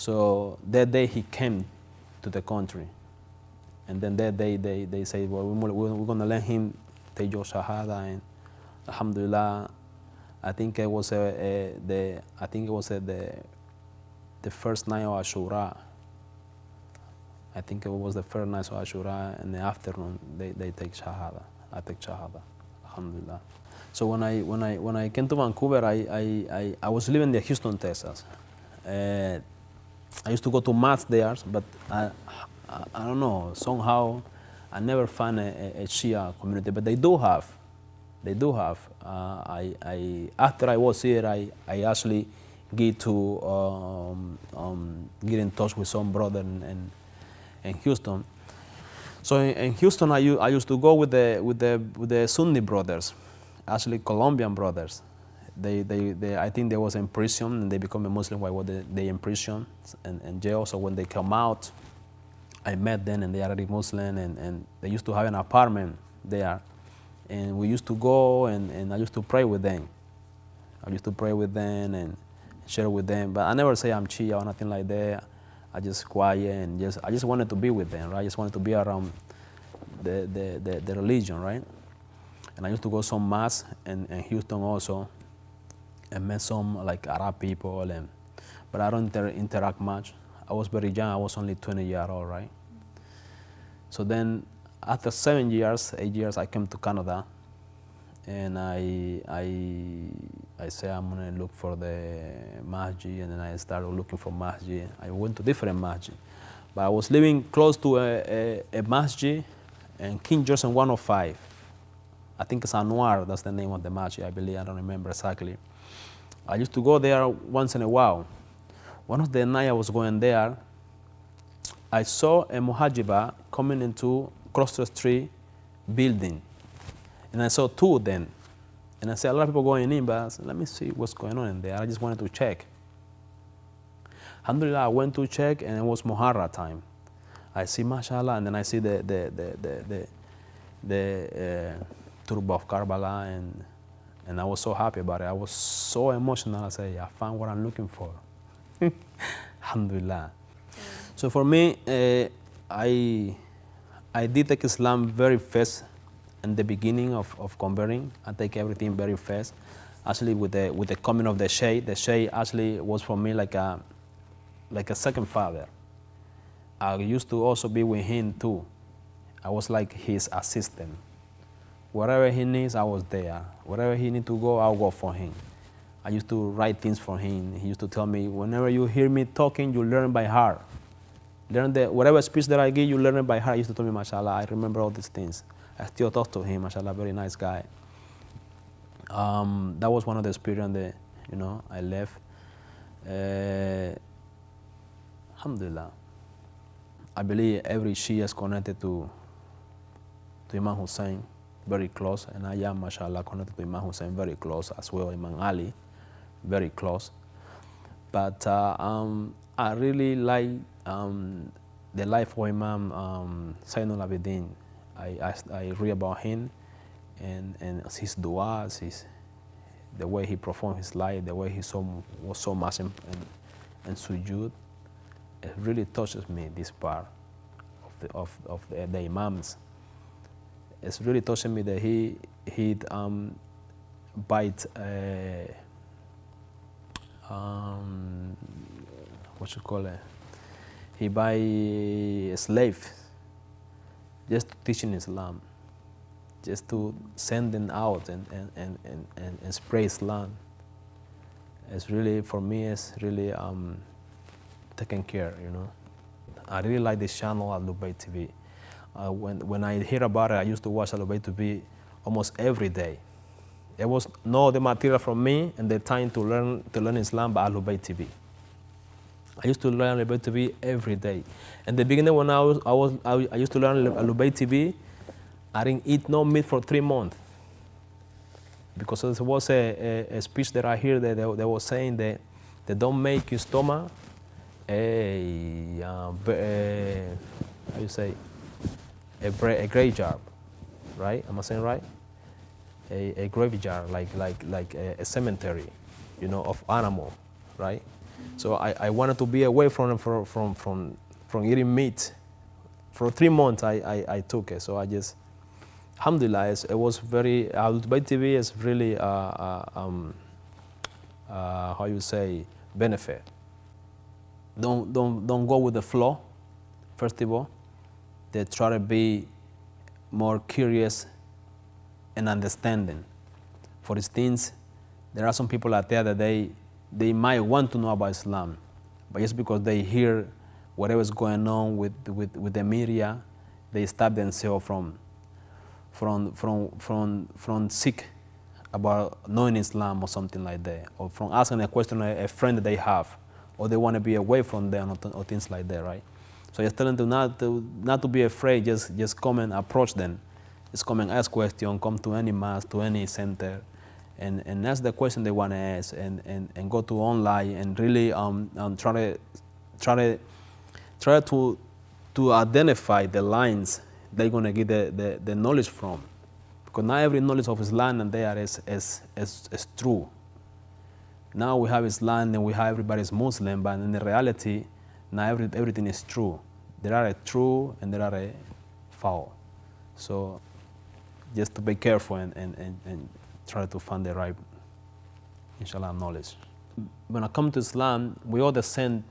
So that day he came to the country. And then that day they say, well, we're going to let him take your shahada. And alhamdulillah, I think it was the first night of Ashura. I think it was the first night of Ashura. In the afternoon, they take shahada. I take shahada, alhamdulillah. So when I came to Vancouver, I was living in Houston, Texas. I used to go to mass there, but I don't know, somehow I never found a Shia community, but they do have. They do have. After I was here, I actually get to get in touch with some brother in Houston. So in Houston, I used to go with the Sunni brothers, actually Colombian brothers. I think they was in prison and they become a Muslim while they in prison and jail. So when they come out, I met them and they are already Muslim and they used to have an apartment there. And we used to go and I used to pray with them. I used to pray with them and share with them. But I never say I'm Shia or nothing like that. I just quiet and I just wanted to be with them, right? I just wanted to be around the religion, right? And I used to go some mass in Houston also and met some like Arab people, but I don't interact much. I was very young, I was only 20 years old, right? So then after 8 years, I came to Canada and I say I'm gonna look for the masjid, and then I started looking for masjid. I went to different masjid, but I was living close to a masjid in King George 105. I think it's Anwar, that's the name of the masjid, I believe, I don't remember exactly. I used to go there once in a while. One of the nights I was going there, I saw a muhajiba coming into across the street building. And I saw two of them. And I said, a lot of people going in, but I said, let me see what's going on in there. I just wanted to check. Alhamdulillah, I went to check and it was Muharram time. I see mashallah, and then I see the turba of Karbala, and I was so happy about it. I was so emotional. I said, I found what I'm looking for. Alhamdulillah. So for me, I did take Islam very fast in the beginning of converting. I take everything very fast. Actually, with the coming of the Sheikh actually was for me like a second father. I used to also be with him too. I was like his assistant. Whatever he needs, I was there. Wherever he need to go, I'll go for him. I used to write things for him. He used to tell me, whenever you hear me talking, you learn by heart. Whatever speech that I give, you learn it by heart. He used to tell me, mashallah, I remember all these things. I still talk to him, mashallah, very nice guy. That was one of the experiences that, I left. Alhamdulillah. I believe every Shia is connected to Imam Hussein, very close, and I am, mashallah, connected to Imam Hussein very close as well, Imam Ali, very close. But I really like the life of Imam Zainul Abidin. I read about him and his du'as, the way he performed his life, the way he was so much in sujood. It really touches me, this part of the Imams. It's really touching me that he'd bite what you call it? He buy a slave just to teach in Islam, just to send them out and spread Islam. It's really, for me, it's really taken care, I really like this channel at Lubayt TV. When I hear about it, I used to watch Lubayt TV almost every day. There was no other material from me and the time to learn Islam but Lubayt TV. I used to learn Lubayt TV every day. In the beginning, when I used to learn Lubayt TV, I didn't eat no meat for 3 months. Because there was a speech that I hear that they were saying that they don't make your stomach how you say, a graveyard, right? Am I saying right? A graveyard, like a cemetery, of animal, right? So I wanted to be away from eating meat. For 3 months, I took it. So I just, alhamdulillah, it was very, Al-Bayt TV is really, how you say, benefit. Don't go with the flow, first of all. They try to be more curious and understanding. For instance, there are some people out there that they might want to know about Islam, but just because they hear whatever's going on with the media, they stop themselves from seek about knowing Islam or something like that, or from asking a question a friend that they have, or they want to be away from them or things like that, right? So just tell them not to be afraid. Just come and approach them. Just come and ask questions. Come to any mosque, to any center, and ask the question they want to ask, and go to online and really try to identify the lines they're gonna get the knowledge from, because not every knowledge of Islam and there is true. Now we have Islam and we have everybody's Muslim, but in the reality, not everything is true. There are a true and there are a false. So just to be careful and try to find the right, inshallah, knowledge. When I come to Islam, we all the same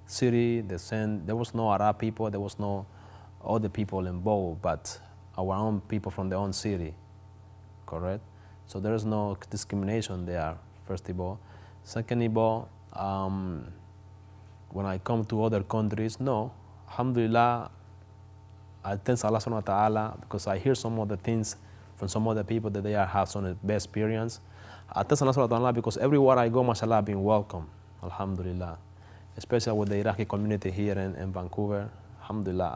city, there was no Arab people, there was no other people involved, but our own people from their own city, correct? So there is no discrimination there, first of all. Second of all, when I come to other countries, no, alhamdulillah, I thank Allah subhanahu wa ta'ala, because I hear some other things from some other people that they have some best experience. I thank Allah subhanahu wa ta'ala because everywhere I go, mashallah, I've been welcome, alhamdulillah. Especially with the Iraqi community here in Vancouver, alhamdulillah,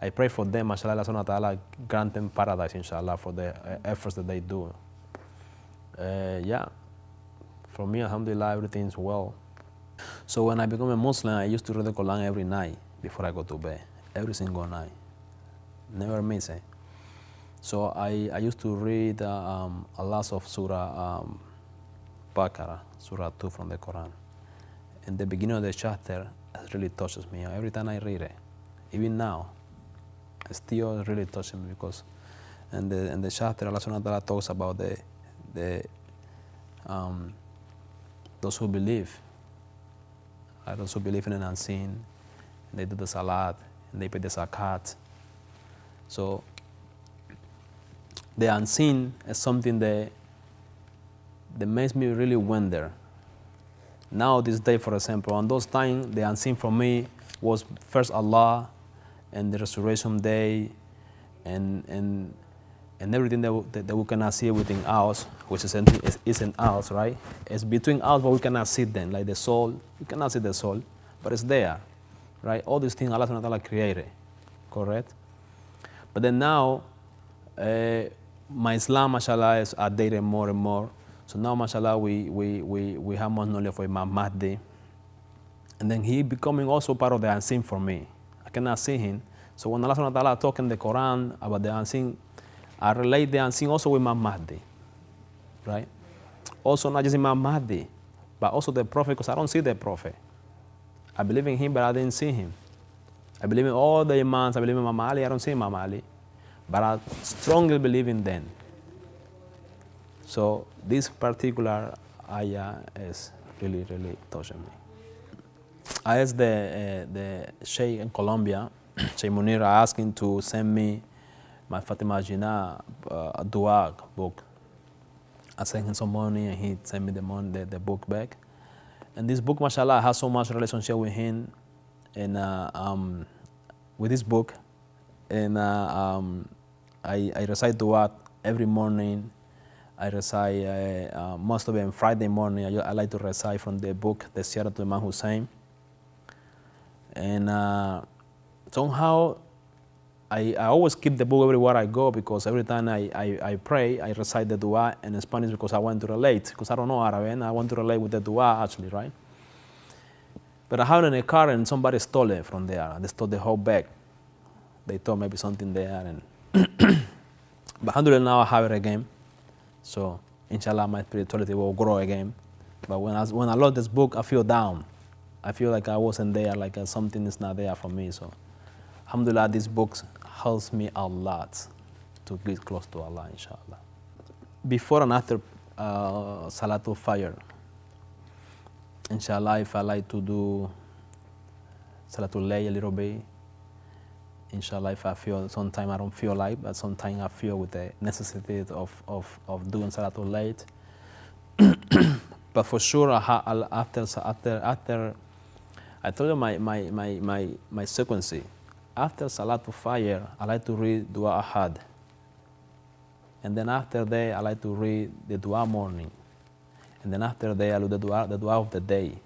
I pray for them, mashallah, Allah subhanahu wa ta'ala grant them paradise, inshallah, for the efforts that they do. Yeah, for me, alhamdulillah, everything's well. So when I became a Muslim, I used to read the Quran every night before I go to bed, every single night, never miss it. So I used to read a lot of Surah Baqarah, Surah 2 from the Quran. In the beginning of the chapter, it really touches me. Every time I read it, even now, it still really touches me, because in the chapter, Allah subhanahu wa ta'ala talks about those who believe, those who believe in an unseen, and they do the salat, and they pay the zakat. So the unseen is something that makes me really wonder. Now this day, for example, on those times, the unseen for me was first Allah and the resurrection day and everything that we cannot see within us, which isn't us, right? It's between us, but we cannot see them, like the soul. We cannot see the soul, but it's there, right? All these things Allah subhanahu wa ta'ala created, correct? But then now, my Islam, mashallah, is updated more and more. So now, mashallah, we have more knowledge of Imam Mahdi. And then he becoming also part of the unseen for me. I cannot see him. So when Allah subhanahu wa ta'ala talk in the Quran about the unseen, I relate the unseen also with Imam Mahdi, right? Also not just Imam Mahdi, but also the Prophet, because I don't see the Prophet. I believe in him, but I didn't see him. I believe in all the Imams. I believe in Imam Ali. I don't see Imam Ali, but I strongly believe in them. So this particular ayah is really, really touching me. I asked the Sheikh in Colombia, Sheikh Munir, I asked him to send me my Fatima Jinnah a dua book. I sent him some money and he sent me the book back. And this book, mashallah, has so much relationship with him and with this book. And I recite dua every morning. I recite most of it on Friday morning. I like to recite from the book, the Siyarah to Imam Hussein. And somehow I always keep the book everywhere I go, because every time I pray, I recite the dua in Spanish, because I want to relate, because I don't know Arabic, and I want to relate with the dua actually, right? But I have it in a car and somebody stole it from there. They stole the whole bag. They thought maybe something there, and but alhamdulillah, now I have it again. So inshallah, my spirituality will grow again. But when I lost this book, I feel down. I feel like I wasn't there, like something is not there for me. So, alhamdulillah, this book helps me a lot to get close to Allah, inshallah. Before and after Salatul Fajr, inshallah, if I like to do Salatul Layl a little bit, inshallah, if I feel, sometimes I don't feel like, but sometimes I feel with the necessity of doing Salatul Layl. But for sure, after I told you my sequence. After Salatul Fajr, I like to read Dua Ahad. And then after that, I like to read the Dua morning. And then after that, I do the dua of the day.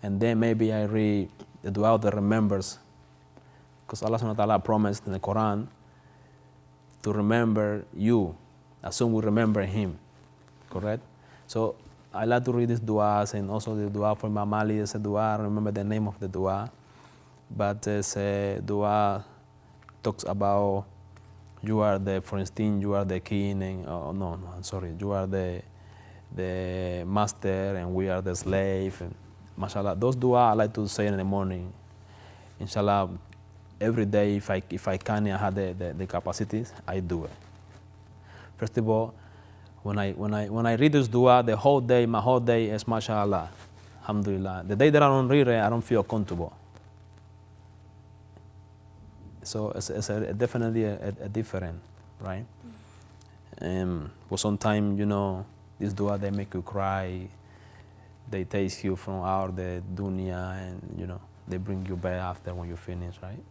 And then maybe I read the Dua of the remembers. Because Allah subhanahu wa ta'ala promised in the Quran to remember you as soon we remember Him. Correct? So I like to read these duas, and also the dua for Imam Ali is a dua. I don't remember the name of the dua, but it's a dua talks about you are the, for instance, you are the king, and I'm sorry, you are the master, and we are the slave, and mashallah. Those dua I like to say in the morning, inshallah, every day if I can, I have the capacities, I do it. First of all, when I read this dua, the whole day, my whole day is mashallah, alhamdulillah. The day that I don't read it, I don't feel comfortable. So it's definitely a different, right? But sometimes, this dua, they make you cry. They take you from out the dunya, and, they bring you back after when you finish, right?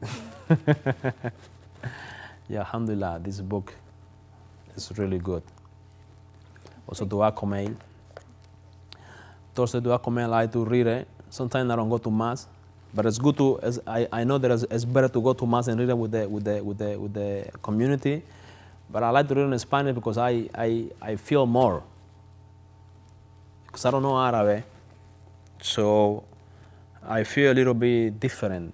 Yeah, alhamdulillah, this book is really good. Also, Dua Kumail. Thursday Dua Kumail, I like to read it. Sometimes I don't go to mass, but it's good to. I know that it's better to go to mass and read it with the community. But I like to read it in Spanish because I feel more. Because I don't know Arabic, so I feel a little bit different.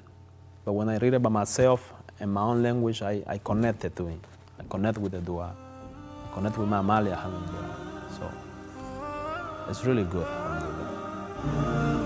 But when I read it by myself in my own language, I connect it to it. I connect with the dua. I connect with my Mali, alhamdulillah. So it's really good, alhamdulillah.